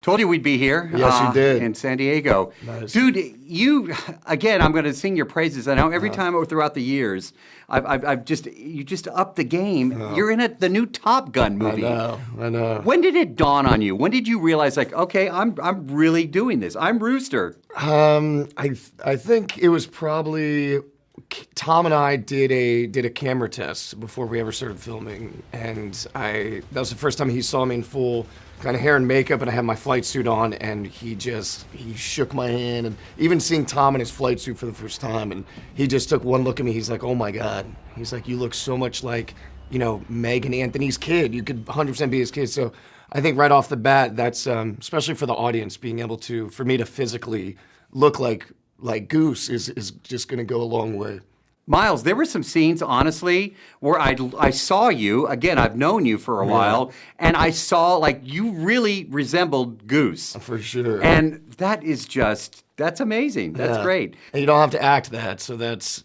Told you we'd be here. Yes, you did. In San Diego. Nice. Dude, again, I'm going to sing your praises. I know every time throughout the years, you just upped the game. You're in the new Top Gun movie. I know. When did it dawn on you? When did you realize, like, okay, I'm really doing this. I'm Rooster. I think it was probably Tom and I did a camera test before we ever started filming, and that was the first time he saw me in full kind of hair and makeup, and I had my flight suit on, and he shook my hand, and even seeing Tom in his flight suit for the first time, and he just took one look at me. He's like, "Oh my God!" He's like, "You look so much like, Meg and Anthony's kid. You could 100% be his kid." So I think right off the bat, that's especially for the audience, being able for me to physically look like Goose is just going to go a long way. Miles, there were some scenes, honestly, where I saw you, again, I've known you for a while, and I saw, like, you really resembled Goose. For sure. And that's amazing. That's great. And you don't have to act that, so that's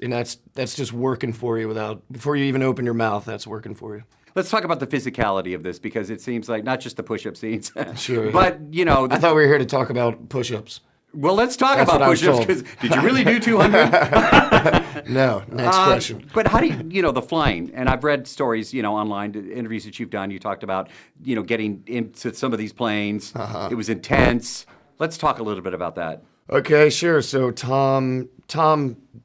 just working for you before you even open your mouth, that's working for you. Let's talk about the physicality of this, because it seems like not just the push-up scenes, Sure. but, I thought we were here to talk about push-ups. Well, let's talk about push-ups, because did you really do 200? No. Next question. But how do you, the flying, and I've read stories, online, interviews that you've done, you talked about, getting into some of these planes. It was intense. Let's talk a little bit about that. Okay, sure. So Tom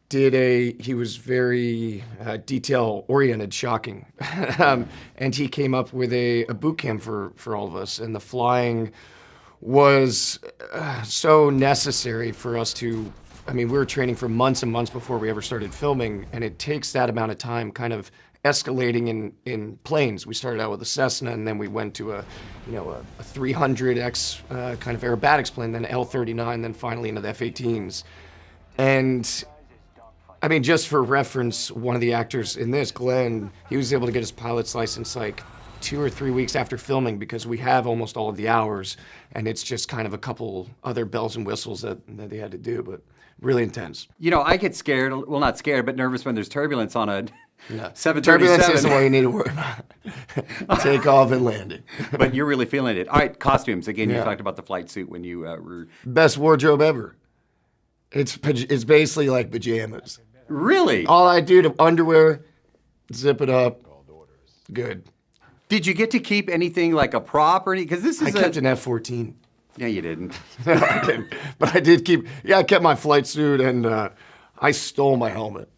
he was very detail-oriented, shocking. And he came up with a boot camp for all of us, and the flying was so necessary for us we were training for months and months before we ever started filming, and it takes that amount of time kind of escalating in planes. We started out with a Cessna, and then we went to a 300X kind of aerobatics plane, then L-39, then finally into the F-18s. And just for reference, one of the actors in this, Glenn, he was able to get his pilot's license like 2 or 3 weeks after filming, because we have almost all of the hours, and it's just kind of a couple other bells and whistles that they had to do, but really intense. I get scared, well, not scared, but nervous when there's turbulence on a 737. Turbulence isn't what you need to worry about. Take off and landing. But you're really feeling it. All right, costumes. Again, you talked about the flight suit when you were... Best wardrobe ever. It's basically like pajamas. Really? All I do to underwear, zip it up, good. Did you get to keep anything like a prop or anything? Because this is I kept an F-14. Yeah, you didn't. No, I didn't. But I did I kept my flight suit, and I stole my helmet.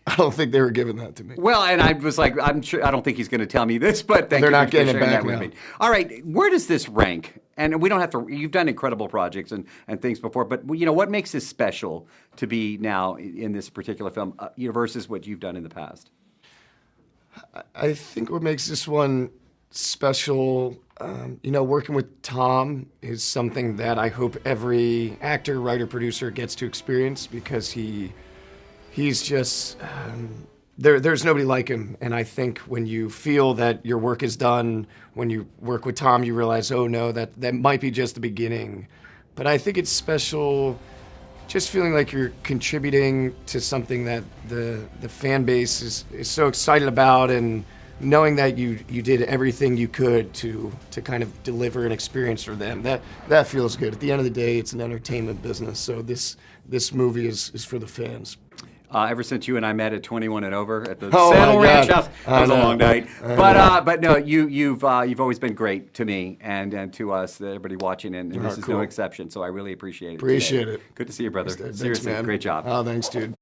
I don't think they were giving that to me. Well, and I was like, I'm sure, I don't think he's going to tell me this, but They're not getting it back now. Me. All right, where does this rank? And we don't have to, you've done incredible projects and things before, but what makes this special to be now in this particular film versus what you've done in the past? I think what makes this one special, working with Tom is something that I hope every actor, writer, producer gets to experience, because he's just, there's nobody like him. And I think when you feel that your work is done, when you work with Tom, you realize, oh no, that might be just the beginning. But I think it's special just feeling like you're contributing to something that the fan base is so excited about, and knowing that you did everything you could to kind of deliver an experience for them. That feels good. At the end of the day, it's an entertainment business, so this movie is for the fans. Ever since you and I met at 21 and over at the Saddle Ranch House, that was a long night. But no, you've always been great to me and to us, everybody watching, and this is no exception. So I really appreciate it. Appreciate it. Good to see you, brother. Thanks, Seriously, man. great job. Oh, thanks, dude.